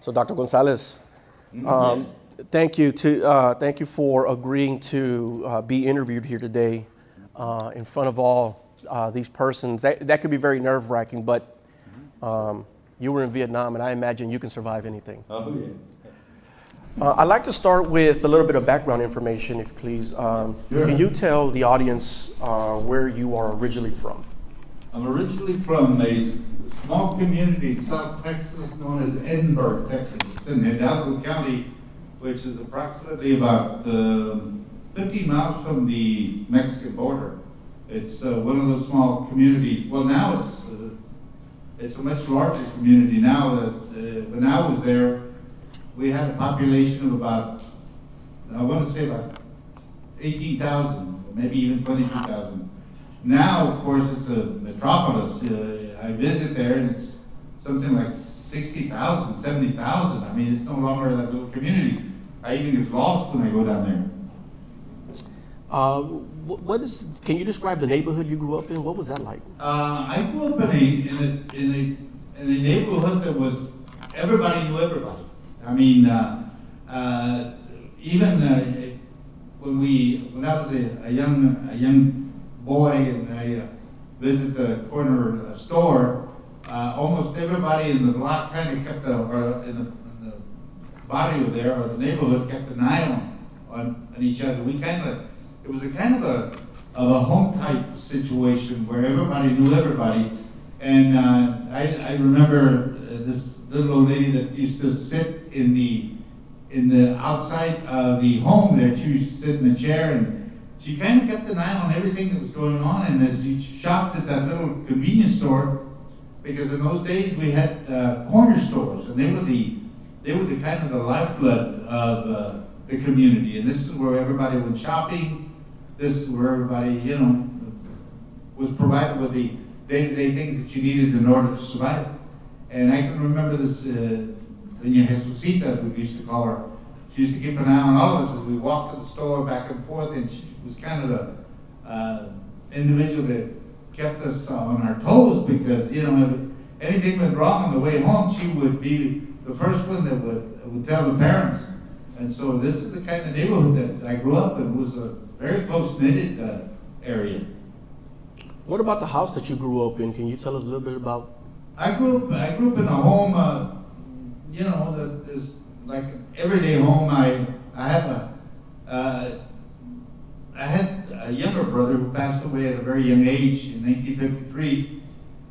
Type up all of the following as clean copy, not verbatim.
So, Dr. Gonzalez, Yes. thank you for agreeing to be interviewed here today in front of all these persons. That could be very nerve-wracking, but you were in Vietnam, and I imagine you can survive anything. Oh, yeah. I'd like to start with a little bit of background information, if you please. Sure. Can you tell the audience where you are originally from? I'm originally from a small community in South Texas known as Edinburgh, Texas. It's in Hidalgo County, which is approximately about 15 miles from the Mexican border. It's one of those small communities. Well, now it's a much larger community now. When I was there, we had a population of about, I want to say about 18,000, maybe even 22,000. Now, of course, it's a metropolis. I visit there and it's something like 60,000, 70,000. I mean, it's no longer that little community. I even get lost when I go down there. Can you describe the neighborhood you grew up in? What was that like? I grew up in a neighborhood that was, everybody knew everybody. I mean, even when I was a young boy and I visited the corner store, almost everybody in the block kind of kept in the barrio there, or the neighborhood, kept an eye on each other. It was a kind of a home type situation where everybody knew everybody. And I remember this little old lady that used to sit in the outside of the home there. She used to sit in a chair, and she kind of kept an eye on everything that was going on. And as she shopped at that little convenience store, because in those days we had corner stores, and they were the kind of the lifeblood of the community. And this is where everybody went shopping. This is where everybody, was provided with the day-to-day things that you needed in order to survive. And I can remember this, Doña Jesusita, we used to call her. She used to keep an eye on all of us as we walked to the store back and forth, and she was kind of the individual that kept us on our toes, because, if anything went wrong on the way home, she would be the first one that would tell the parents. And so this is the kind of neighborhood that I grew up in. It was a very close-knitted area. What about the house that you grew up in? Can you tell us a little bit about? I grew up in a home, that is like an everyday home. I had a younger brother who passed away at a very young age in 1953,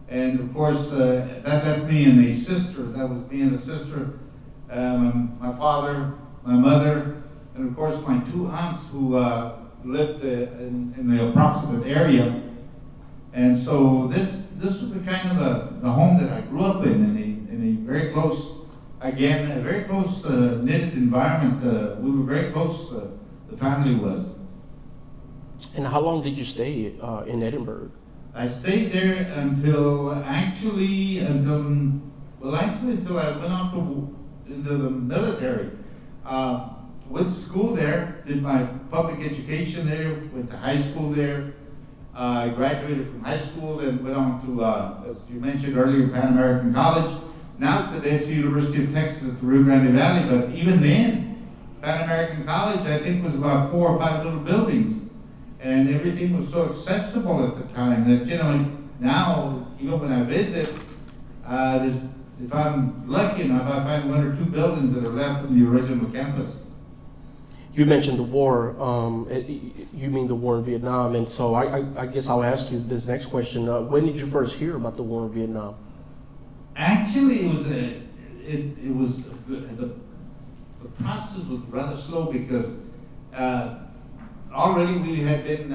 and of course that left me and a sister. That was me and a sister, my father, my mother, and of course my two aunts who lived in the approximate area. And so this was the kind of the home that I grew up in a very close, again, a very close knitted environment. We were very close, the family was. And how long did you stay in Edinburgh? I stayed there until I went off into the military. Went to school there, did my public education there, went to high school there. I graduated from high school and went on to, as you mentioned earlier, Pan American College. Now today it's the University of Texas at the Rio Grande Valley, but even then, Pan American College, I think, was about 4 or 5 little buildings. And everything was so accessible at the time that, now, even when I visit, if I'm lucky enough, I find 1 or 2 buildings that are left from the original campus. You mentioned the war. You mean the war in Vietnam, and so I guess I'll ask you this next question: when did you first hear about the war in Vietnam? Actually, the process was rather slow, because already we had been,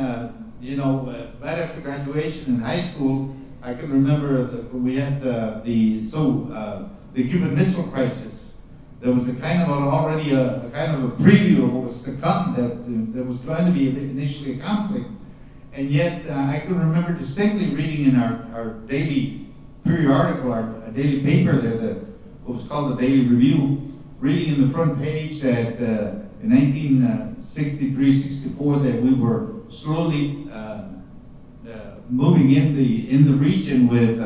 right after graduation in high school. I can remember when we had the Cuban Missile Crisis. There was already a kind of a preview of what was to come, that there was going to be initially a conflict. And yet, I can remember distinctly reading in our daily periodical, our daily paper there, what was called the Daily Review, reading in the front page that in 1963-64 that we were slowly moving in the region with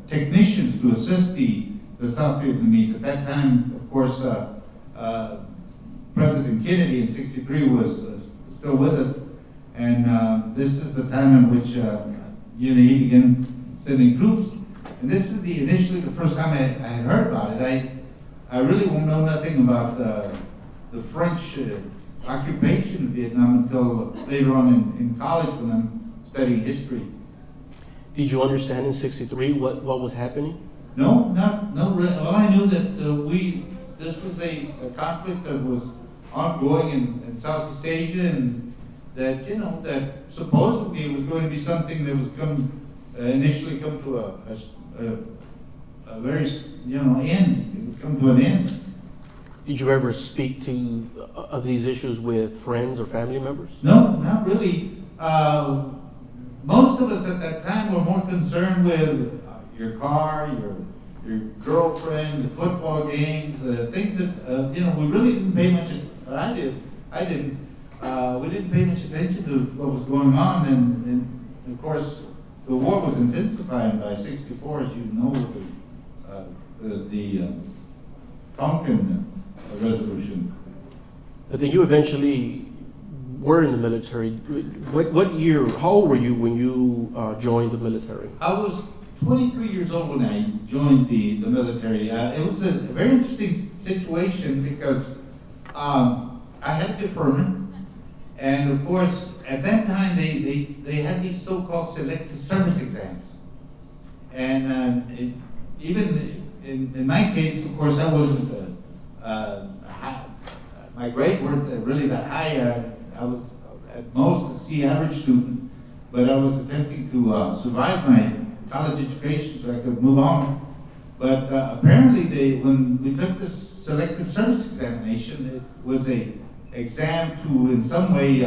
technicians to assist the South Vietnamese. At that time, of of course, President Kennedy in '63 was still with us, and this is the time in which he began sending troops. And this is initially the first time I had heard about it. I really won't know nothing about the French occupation of Vietnam until later on in college when I'm studying history. Did you understand in '63 what was happening? No, not really. Well, I knew that this was a conflict that was ongoing in Southeast Asia, and that that supposedly it was going to be something that was initially come to a very end. It would come to an end. Did you ever speak to of these issues with friends or family members? No, not really. Most of us at that time were more concerned with your car, your girlfriend, the football games, things that we really didn't pay much. I didn't. We didn't pay much attention to what was going on, and of course, the war was intensifying by '64, as you know, with the Tonkin resolution. But then you eventually were in the military. What year? How old were you when you joined the military? I was 23 years old when I joined the military. It was a very interesting situation because I had deferment, and of course, at that time they had these so-called selective service exams, and even in my case, of course, I wasn't. My grades weren't really that high. I was at most a C average student, but I was attempting to survive my college education so I could move on. But apparently, when we took this selective service examination, it was a exam to, in some way,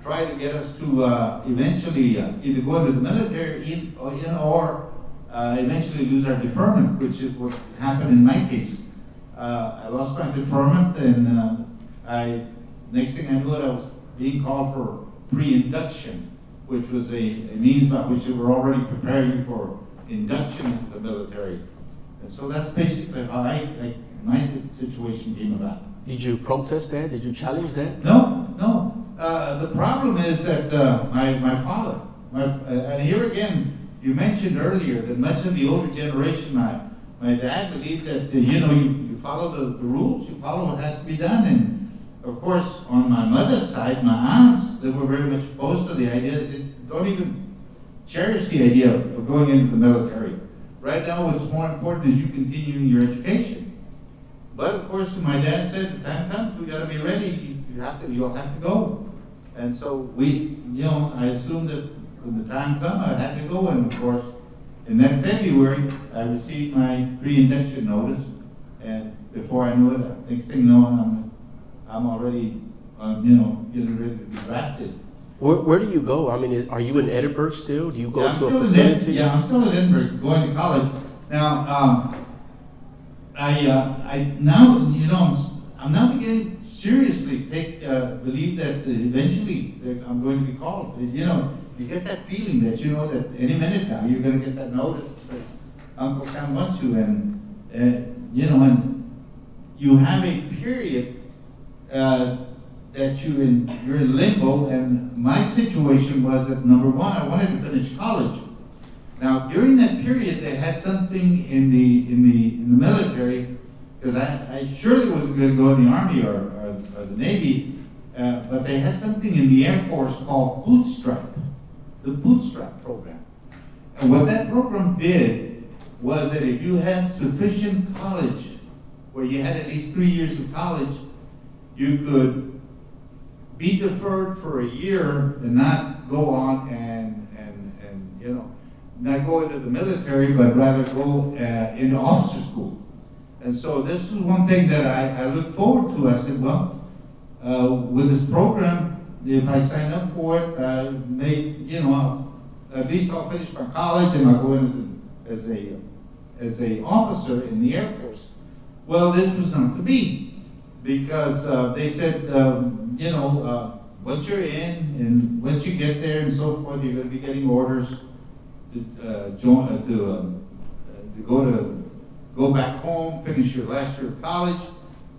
try to get us to eventually either go into the military or eventually lose our deferment, which is what happened in my case. I lost my deferment, and next thing I knew it, I was being called for pre-induction, which was a means by which they were already preparing you for induction into the military. And so that's basically how my situation came about. Did you protest that? Did you challenge that? No. The problem is that my father, and here again, you mentioned earlier that much of the older generation, my dad believed that you follow the rules, you follow what has to be done, and of course, on my mother's side, my aunts, they were very much opposed to the idea. They said, don't even cherish the idea of going into the military. Right now, what's more important is you continuing your education. But of course, my dad said, the time comes, we got to be ready. You'll have to go. And so I assumed that when the time comes, I had to go. And of course, in that February, I received my pre-induction notice. And before I knew it, next thing you know, I'm already, getting ready to be drafted. Where do you go? I mean, are you in Edinburgh still? Do you go to a facility? I'm still in Edinburgh, going to college. Now, I'm now beginning to seriously believe that eventually I'm going to be called. You get that feeling that that any minute now you're going to get that notice that says Uncle Sam wants you, and you have a period that you're in limbo. And my situation was that, number one, I wanted to finish college. Now, during that period, they had something in the military, because I surely wasn't going to go in the Army or the Navy, but they had something in the Air Force called Bootstrap, the Bootstrap Program. And what that program did was that if you had sufficient college, where you had at least 3 years of college, you could be deferred for a year and not go on and not go into the military, but rather go into officer school. And so this was one thing that I looked forward to. I said, well, with this program, if I sign up for it, at least I'll finish my college and I'll go in as a officer in the Air Force. Well, this was not to be, because they said, once you're in and once you get there and so forth, you're going to be getting orders to go to go back home, finish your last year of college,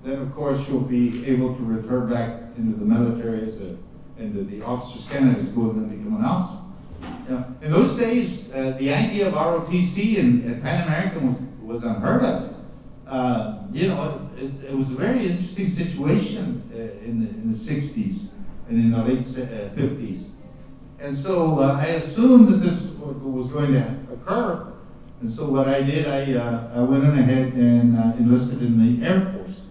then of course you'll be able to return back into the military as into the Officers Candidate School and then become an officer. In those days, the idea of ROTC and Pan American was unheard of. It was a very interesting situation in the 60s and in the late 50s. And so I assumed that this was going to occur. And so what I did, I went on ahead and enlisted in the Air Force.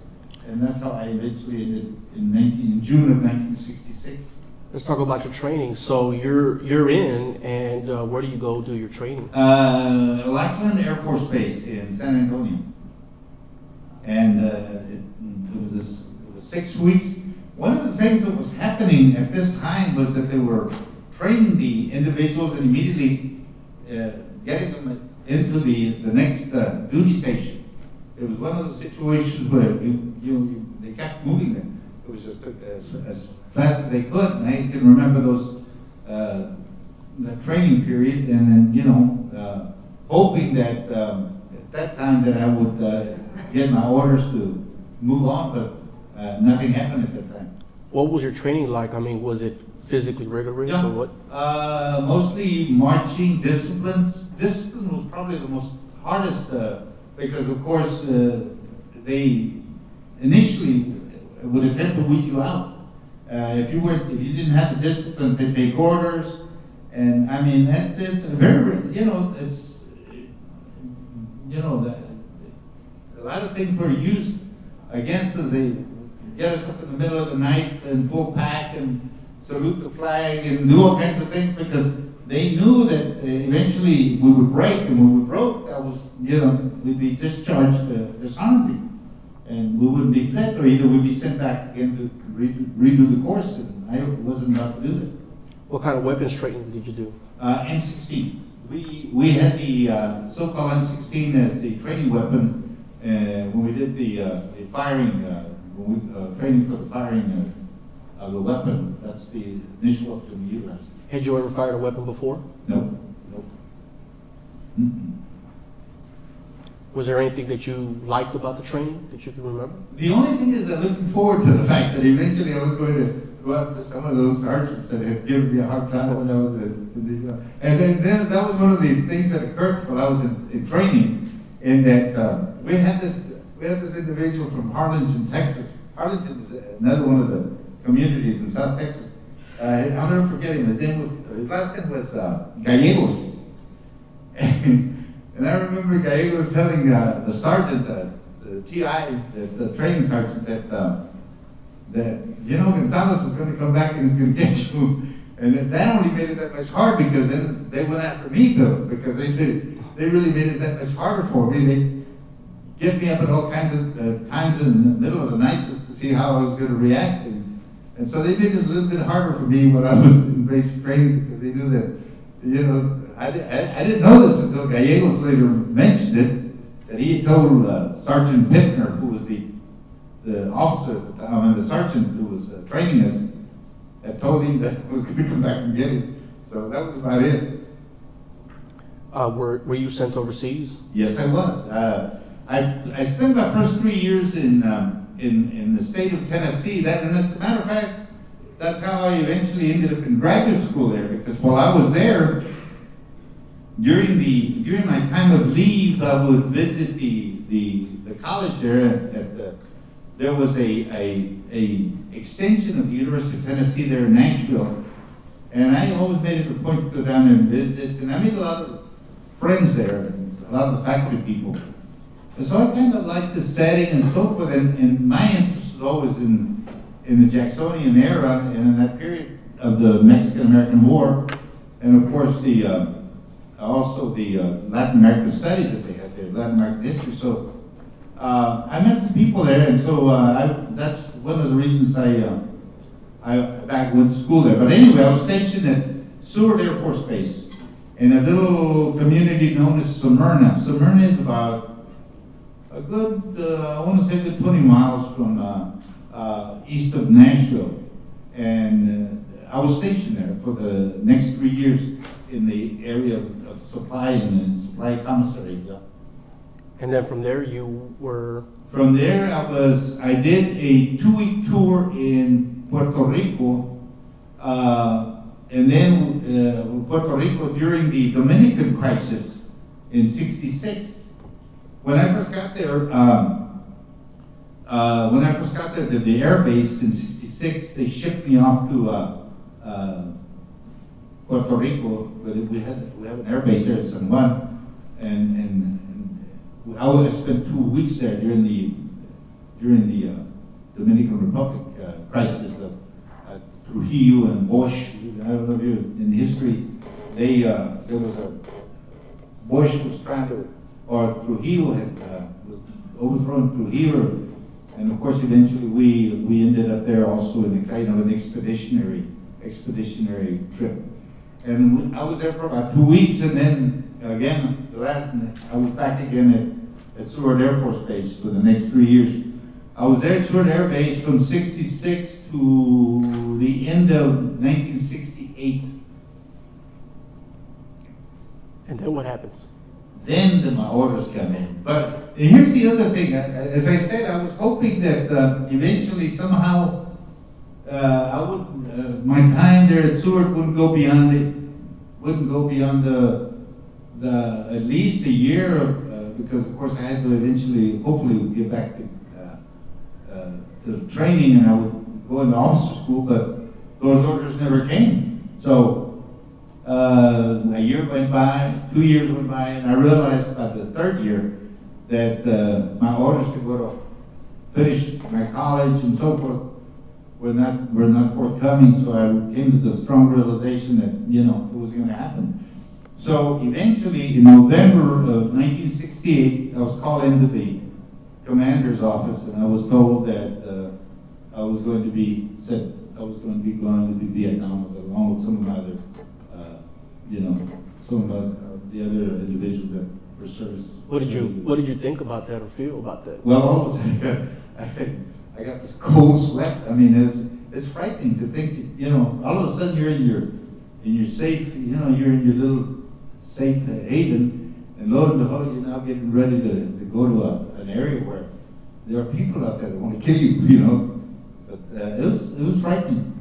And that's how I eventually ended in June of 1966. Let's talk about your training. So you're in, and where do you go do your training? Lackland Air Force Base in San Antonio. And it was 6 weeks. One of the things that was happening at this time was that they were training the individuals and immediately getting them into the next duty station. It was one of those situations where they kept moving them. It was just as fast as they could, and I can remember those that training period, and then hoping that at that time that I would get my orders to move on, but nothing happened at that time. What was your training like? I mean, was it physically rigorous or what? Mostly marching disciplines. Discipline was probably the most hardest because, of course, they initially would attempt to weed you out. If you didn't have the discipline to take orders, and I mean it's a very a lot of things were used against us. They get us up in the middle of the night in full pack and salute the flag and do all kinds of things because they knew that eventually we would break, and when we broke, that was we'd be discharged dishonorably, and we wouldn't be fit, or either we'd be sent back again to redo the course, and I wasn't about to do that. What kind of weapons training did you do? M16. We had the so-called M16 as the training weapon when we did the firing, training for the firing of the weapon. That's the initial weapon we utilized. Had you ever fired a weapon before? No. Mm-mm. Was there anything that you liked about the training that you can remember? The only thing is that looking forward to the fact that eventually I was going to go after some of those sergeants that had given me a hard time when I was in the, and then that was one of the things that occurred while I was in training, in that we had this individual from Harlingen, Texas. Harlingen is another one of the communities in South Texas. I'll never forget him. His last name was Gallegos. And I remember Gallegos telling the sergeant, the TI, the training sergeant, that Gonzalez is going to come back and he's going to get you. And that only made it that much harder because then they went after me, because they said they really made it that much harder for me. They get me up at all kinds of times in the middle of the night just to see how I was going to react. And so they made it a little bit harder for me when I was in basic training, because they knew that, I didn't know this until Gallegos later mentioned it, that he had told Sergeant Pittner, who was the officer at the time, and the sergeant who was training us, had told him that I was going to come back and get him. So that was about it. Were you sent overseas? Yes, I was. I spent my first 3 years in the state of Tennessee. And as a matter of fact, that's how I eventually ended up in graduate school there, because while I was there, during my time of leave, I would visit the college there. There was a extension of the University of Tennessee there in Nashville, and I always made it a point to go down there and visit. And I made a lot of friends there, and a lot of the faculty people. And so I kind of liked the setting and so forth. And my interest was always in the Jacksonian era and in that period of the Mexican-American War, and of course also the Latin American studies that they had there, Latin American history. So I met some people there, and so that's one of the reasons I back went to school there. But anyway, I was stationed at Seward Air Force Base in a little community known as Smyrna. Smyrna is about a good, I want to say a good 20 miles from east of Nashville. And I was stationed there for the next 3 years in the area of supply and supply commissary. And then from there you were? From there I did a 2-week tour in Puerto Rico, and then Puerto Rico during the Dominican crisis in '66. When I first got there, the air base in '66, they shipped me off to Puerto Rico. We have an air base there at San Juan, and I would have spent 2 weeks there during the Dominican Republic crisis of Trujillo and Bosch. I don't know if you in history. There was a Bosch was trying to, or Trujillo had was overthrown Trujillo, and of course eventually we ended up there also in a kind of an expeditionary trip. And I was there for about 2 weeks, and then again, I was back again at Seward Air Force Base for the next 3 years. I was there at Seward Air Base from '66 to the end of 1968. And then what happens? Then my orders come in. But here's the other thing. As I said, I was hoping that eventually somehow my time there at Seward wouldn't go beyond the at least a year, because of course I had to eventually, hopefully, get back to the training, and I would go into officer school. But those orders never came. So a year went by, 2 years went by, and I realized by the third year that my orders to go to finish my college and so forth were not forthcoming. So I came to the strong realization that it was going to happen. So eventually, in November of 1968, I was called into the commander's office, and I was told that I was going to be going to Vietnam along with some of my other, some of the other individuals that were service. What did you think about that or feel about that? Well, all of a sudden, I got this cold sweat. I mean, it's frightening to think. All of a sudden you're in your safe. You're in your little safe haven, and lo and behold, you're now getting ready to go to an area where there are people out there that want to kill you. But it was frightening.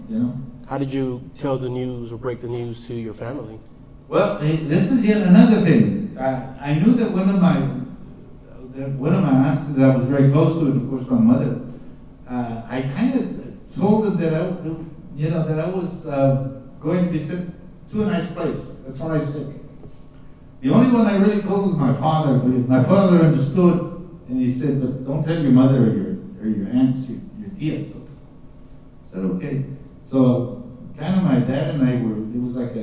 How did you tell the news or break the news to your family? Well, this is yet another thing. I knew that one of my aunts that I was very close to, and of course my mother, I kind of told them that I was going to be sent to a nice place. That's all I said. The only one I really told was my father. My father understood, and he said, "But don't tell your mother or your aunts, your tias." I said, "Okay." So kind of my dad and I it was like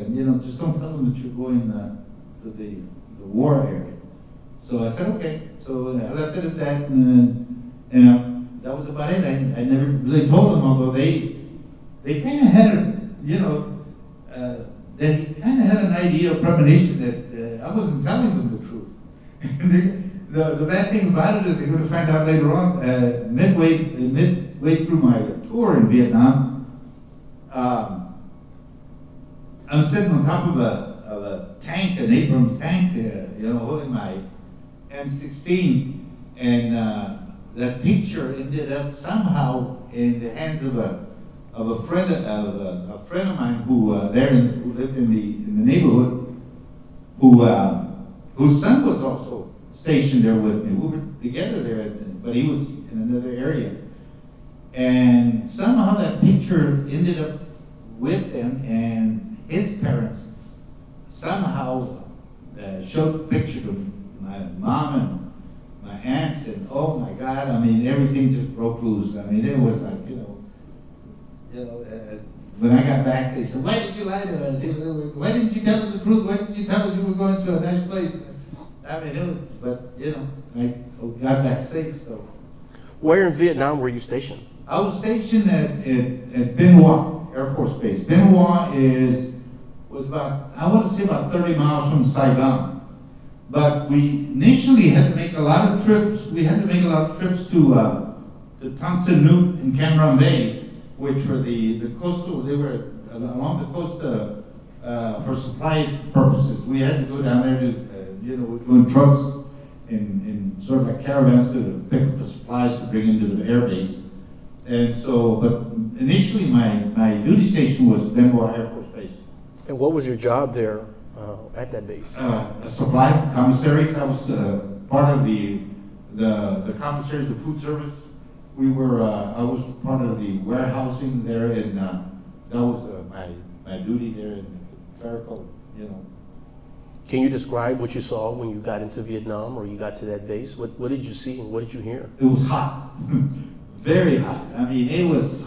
just don't tell them that you're going to the war area. So I said, "Okay." So I left it at that, and that was about it. I never really told them, although they kind of had they kind of had an idea of premonition that I wasn't telling them the truth. The bad thing about it is they're going to find out later on, midway through my tour in Vietnam, I'm sitting on top of a tank, an Abrams tank, holding my M16, and that picture ended up somehow in the hands of a friend of mine who lived in the neighborhood, whose son was also stationed there with me. We were together there, but he was in another area. And somehow that picture ended up with him, and his parents somehow showed the picture to my mom and my aunts, and oh my God, I mean, everything just broke loose. I mean, it was like, when I got back, they said, "Why did you lie to us? Why didn't you tell us the truth? Why didn't you tell us you were going to a nice place?" I mean, I got back safe. So, where in Vietnam were you stationed? I was stationed at Bien Hoa Air Force Base. Bien Hoa was about, I want to say, about 30 miles from Saigon. But we initially had to make a lot of trips. We had to make a lot of trips to Tan Son Nhut and Cam Ranh Bay, which were the coastal. They were along the coast for supply purposes. We had to go down there to, we'd go in trucks in sort of like caravans to pick up the supplies to bring into the air base. And so, but initially my duty station was Edinburgh Air Force Base. And what was your job there at that base? A supply commissaries. I was part of the commissaries, the food service. We were. I was part of the warehousing there, and that was my duty there in clerical. You know. Can you describe what you saw when you got into Vietnam or you got to that base? What did you see and what did you hear? It was hot, very hot. I mean, it was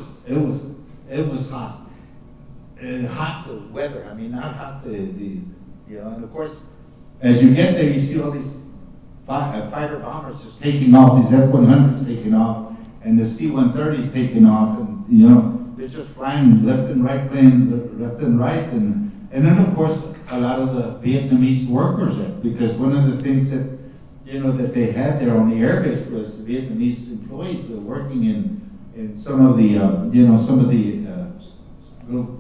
hot. Hot the weather. I mean, not hot the you know. And of course, as you get there, you see all these fighter bombers just taking off. These F-100s taking off, and the C-130s taking off, and you know they're just flying left and right, playing left and right, and then of course a lot of the Vietnamese workers there, because one of the things that that they had there on the airbase was the Vietnamese employees who were working in some of the little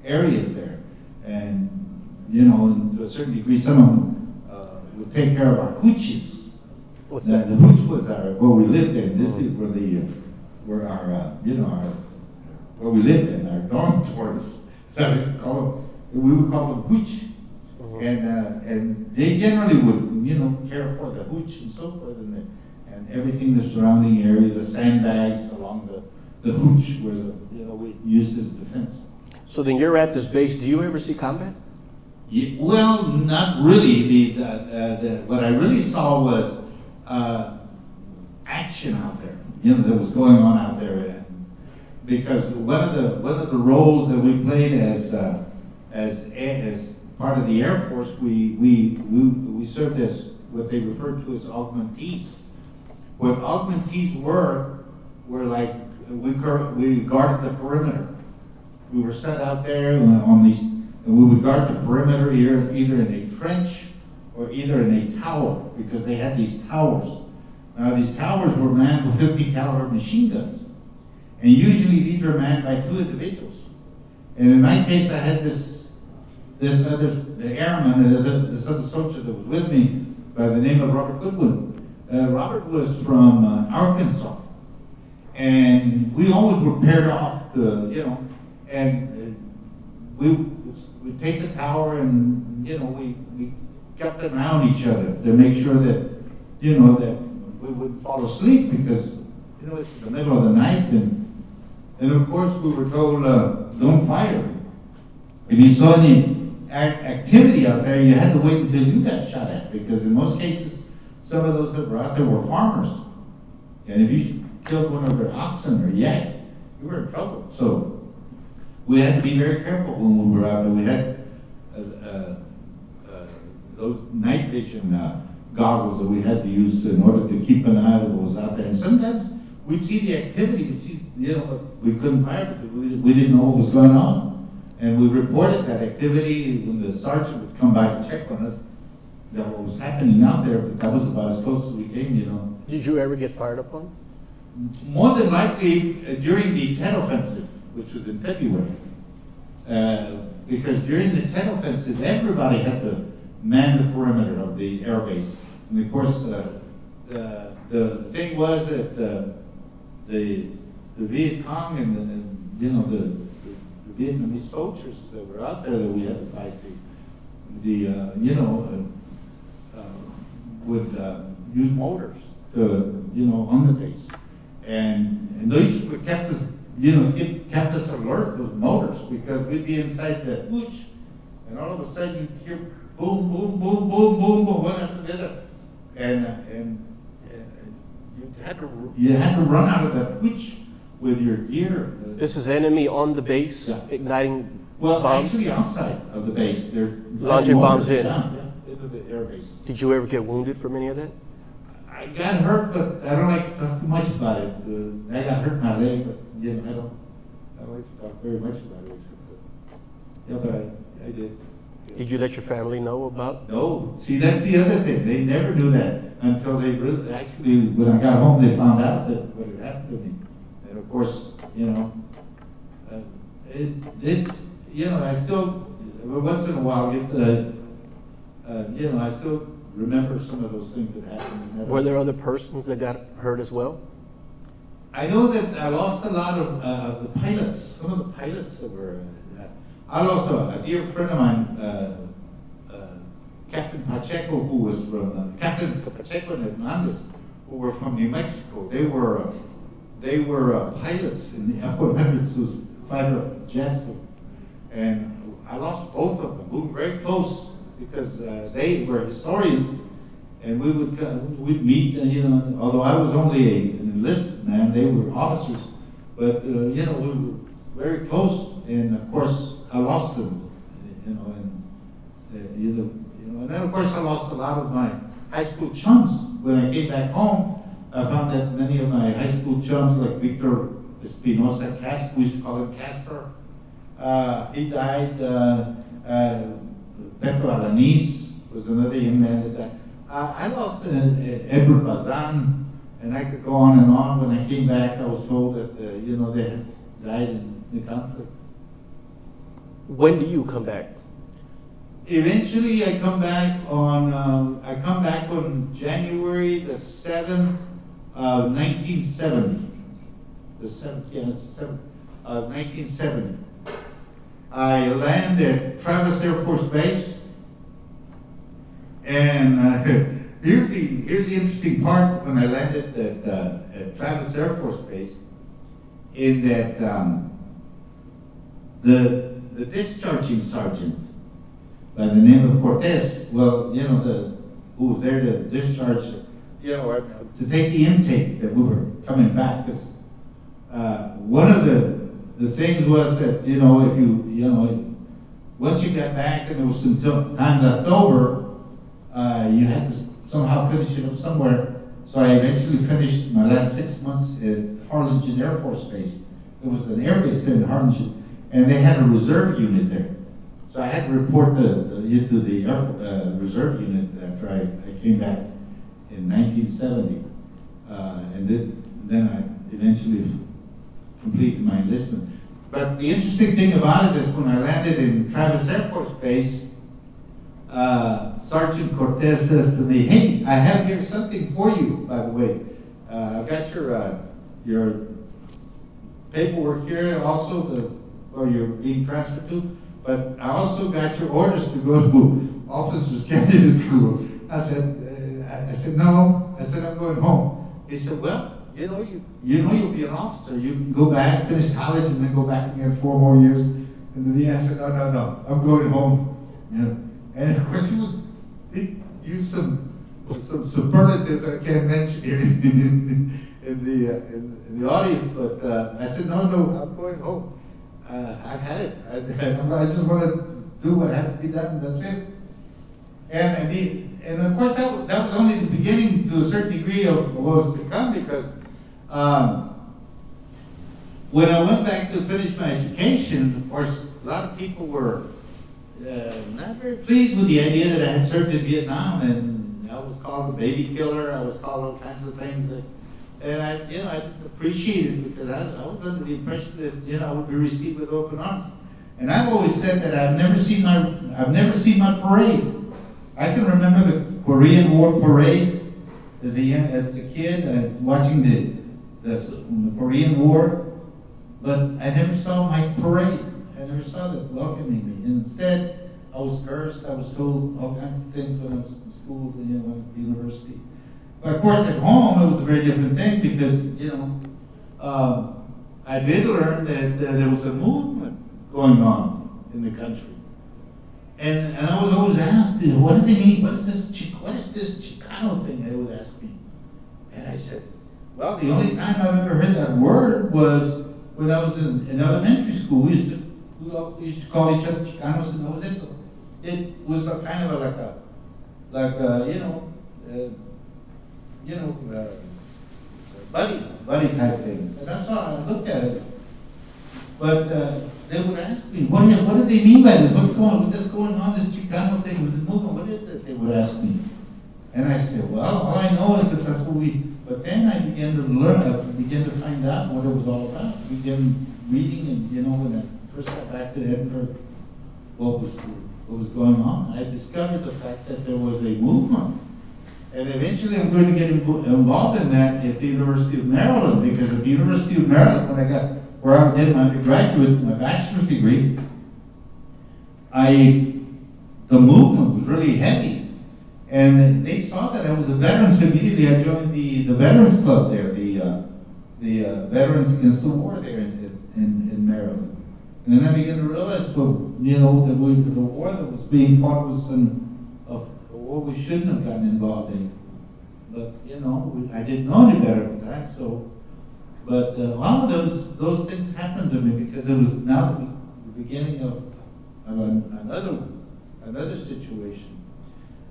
areas there, and and to a certain degree, some of them would take care of our hooches. What's that? The hooch was where we lived in. This is where where we lived in, our dormitories. We would call them hooch. And they generally would, care for the hooch and so forth, and everything the surrounding area, the sandbags along the hooch, where we used as defense. So then you're at this base. Do you ever see combat? Yeah, well, not really. What I really saw was action out there. That was going on out there, because one of the roles that we played as part of the Air Force, we served as what they referred to as augmentees. What augmentees were like we guarded the perimeter. We were set out there on these, and we would guard the perimeter either in a trench or either in a tower, because they had these towers. Now these towers were manned with 50 caliber machine guns, and usually these were manned by 2 individuals. And in my case, I had the airman, this other soldier that was with me by the name of Robert Goodwin. Robert was from Arkansas, and we always were paired off, and we would take the tower, and we kept an eye on each other to make sure that that we wouldn't fall asleep, because it's the middle of the night, and of course we were told don't fire. If you saw any activity out there, you had to wait until you got shot at, because in most cases, some of those that were out there were farmers. And if you killed one of their oxen or yak, you were in trouble. So we had to be very careful when we were out there. We had those night vision goggles that we had to use in order to keep an eye on what was out there. And sometimes we'd see the activity, we couldn't fire because we didn't know what was going on. And we reported that activity when the sergeant would come by to check on us, that what was happening out there, but that was about as close as we came, Did you ever get fired upon? More than likely during the Tet Offensive, which was in February. Because during the Tet Offensive, everybody had to man the perimeter of the air base. And of course, the thing was that the Viet Cong and the Vietnamese soldiers that were out there that we had to fight, would use mortars to, on the base, and those kept us, kept us alert with motors, because we'd be inside the hooch, and all of a sudden you'd hear boom, boom, boom, boom, boom, boom, one after the other, and you had to run out of that hooch with your gear. This is enemy on the base, igniting bombs? Actually outside of the base. They're launching bombs in? Into the air base. Did you ever get wounded from any of that? I got hurt, but I don't like to talk too much about it. I got hurt in my leg, but I don't like to talk very much about it. But I did. Did you let your family know about? No. See, that's the other thing. They never knew that until they really, actually, when I got home, they found out that what had happened to me. And of course, it's, I still, once in a while get I still remember some of those things that happened. Were there other persons that got hurt as well? I know that I lost a lot of the pilots, some of the pilots that were, I lost a dear friend of mine, Captain Pacheco, who was from, Captain Pacheco and Hernandez, who were from New Mexico. They were pilots in the F-100, who was fighter jets. And I lost both of them. We were very close because they were historians, and we'd meet, and, you know, although I was only an enlisted man, they were officers, but you know, we were very close, and of course I lost them, you know, and and then of course I lost a lot of my high school chums. When I came back home, I found that many of my high school chums, like Victor Espinosa Casper, we used to call him Casper, he died. Beto Alanis was another young man that died. I lost Edward Bazan, and I could go on and on. When I came back, I was told that you know, they had died in the conflict. When do you come back? Eventually, I come back on January the 7th, 1970. The 7th, yeah, it's the 7th, 1970. I land at Travis Air Force Base, and here's the interesting part when I landed at Travis Air Force Base, in that the discharging sergeant by the name of Cortez, well, you know, who was there to discharge, you know, to take the intake that we were coming back, because one of the thing was that, you know, if you know, once you got back and there was some time left over, you had to somehow finish it up somewhere. So I eventually finished my last 6 months at Harlingen Air Force Base. It was an air base there in Harlingen, and they had a reserve unit there. So I had to report to the reserve unit after I came back in 1970. And then I eventually completed my enlistment. But the interesting thing about it is when I landed in Travis Air Force Base, Sergeant Cortez says to me, "Hey, I have here something for you, by the way. I've got your paperwork here also, where you're being transferred to, but I also got your orders to go to Officers Candidate School." I said, "No." I said, "I'm going home." He said, "Well, you know you'll be an officer. You can go back, finish college, and then go back again 4 more years." And then I said, No, I'm going home. Yeah. And of course he used some superlatives I can't mention here in the audience, but I said, no, I'm going home. I've had it. I just want to do what has to be done, and that's it. And of course that was only the beginning to a certain degree of what was to come, because when I went back to finish my education, of course, a lot of people were not very pleased with the idea that I had served in Vietnam, and I was called a baby killer. I was called all kinds of things, and I didn't appreciate it, because I was under the impression that I would be received with open arms. And I've always said that I've never seen my parade. I can remember the Korean War parade as a kid, watching the Korean War, but I never saw my parade. I never saw that welcoming me. And instead, I was cursed. I was told all kinds of things when I was in school, at university. But of course, at home, it was a very different thing, because I did learn that there was a movement going on in the country. And I was always asked, what do they mean? What is this Chicano thing? They would ask me. And I said, well, the only time I've ever heard that word was when I was in elementary school. We used to call each other Chicanos, and that was it. It was a kind of buddy type thing. And that's how I looked at it. But they would ask me, what do they mean by this? What's going on, this Chicano thing with the movement? What is it? They would ask me. And I said, well, all I know is that that's what but then I began to learn, I began to find out what it was all about. I began reading, and when I first got back to Edinburgh, what was going on. I discovered the fact that there was a movement And eventually I'm going to get involved in that at the University of Maryland, because at the University of Maryland, when I got where I did my undergraduate, my bachelor's degree, the movement was really heavy. And they saw that I was a veteran, so immediately I joined the Veterans Club there, the Veterans Against the War there in Maryland. And then I began to realize, well, you know, that the war that was being fought was a war we shouldn't have gotten involved in. But, you know, I didn't know any better at that, so. But all of those things happened to me because it was now the beginning of another situation.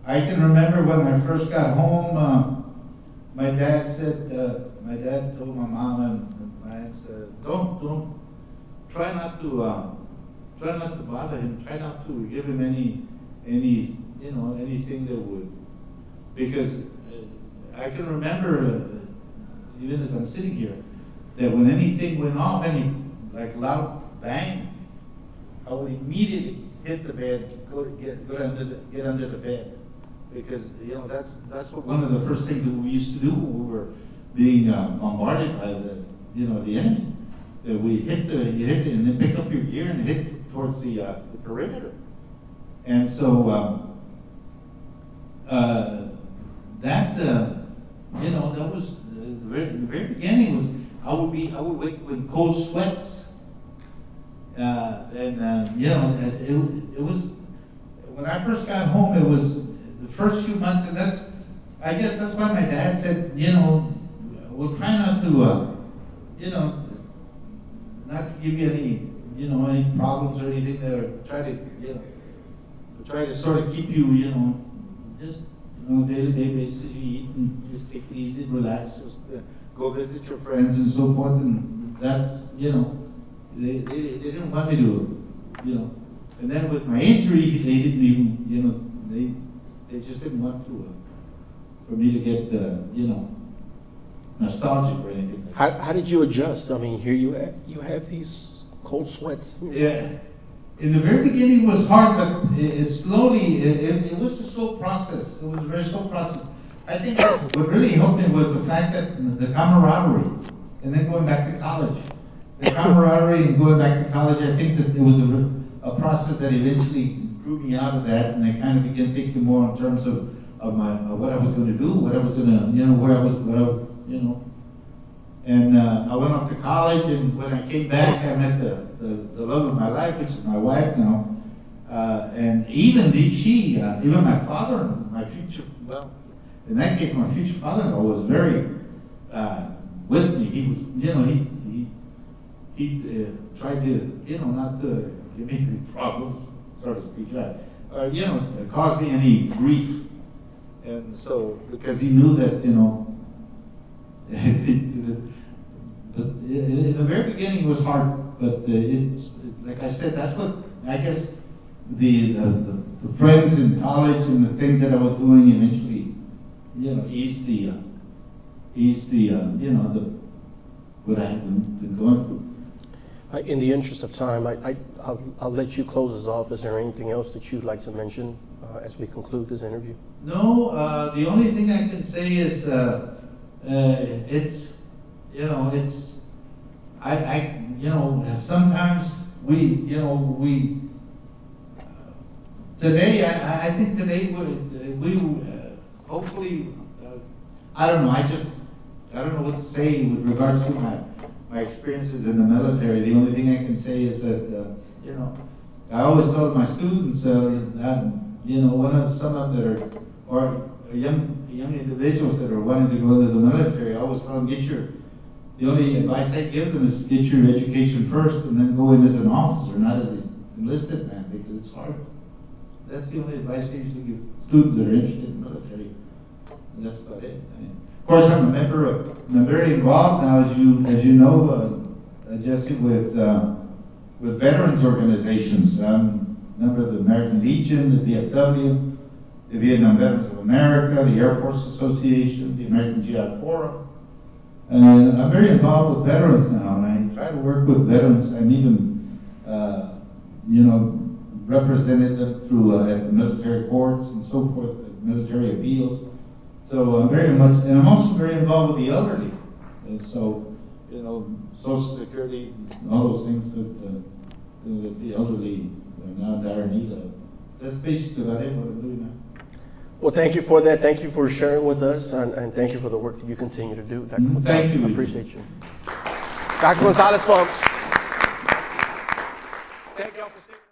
I can remember when I first got home, my dad told my mom and my aunt said, don't try not to bother him, try not to give him anything that would, because I can remember even as I'm sitting here that when anything went off, any like loud bang, I would immediately hit the bed, get under the bed, because you know that's what one of the first things that we used to do when we were being bombarded by the enemy. That you hit it and then pick up your gear and hit towards the perimeter. And so that was the very beginning was I would wake up in cold sweats. It was when I first got home. It was the first few months, and I guess that's why my dad said, we'll try not to, not to give you any problems or anything there. Try to sort of keep you, just day-to-day basis. You eat and just take it easy, relax, just go visit your friends and so forth, and that's they didn't want me to, and then with my injury, they didn't even, they just didn't want to, for me to get, nostalgic or anything. How did you adjust? I mean, here you have these cold sweats. Yeah. In the very beginning it was hard, but it slowly, it was a slow process. It was a very slow process. I think what really helped me was the fact that the camaraderie, and then going back to college. The camaraderie and going back to college, I think that it was a process that eventually drew me out of that, and I kind of began thinking more in terms of what I was going to do, what I was going to, And I went off to college, and when I came back, I met the love of my life, which is my wife now. And even my father, my future, in that case, my future father-in-law was very with me. He was, he tried to, not to give me any problems, so to speak, cause me any grief. And so, because he knew that, but in the very beginning it was hard, but like I said, that's what, I guess, the friends in college and the things that I was doing eventually, eased what I had been going through. In the interest of time, I'll let you close us off. Is there anything else that you'd like to mention as we conclude this interview? No, the only thing I can say is sometimes today, I think today we hopefully, I don't know, I don't know what to say with regards to my experiences in the military. The only thing I can say is that, I always tell my students that, some of them that are, or young individuals that are wanting to go into the military, I always tell them, the only advice I give them is get your education first and then go in as an officer, not as an enlisted man, because it's hard. That's the only advice I usually give students that are interested in the military. And that's about it. Of course, I'm very involved now, as you know, Jesse, with veterans organizations. I'm a member of the American Legion, the VFW, the Vietnam Veterans of America, the Air Force Association, the American GI Forum. And I'm very involved with veterans now, and I try to work with veterans. I'm even, represented them through at the military courts and so forth, military appeals. So I'm very much, and I'm also very involved with the elderly. And so, you know, Social Security, and all those things that the elderly are now dire need of. That's basically about it, what I'm doing now. Well, thank you for that. Thank you for sharing with us, and thank you for the work that you continue to do, Dr. Gonzalez. Thank you. I appreciate you. Dr. Gonzalez, folks. Thank you all for staying.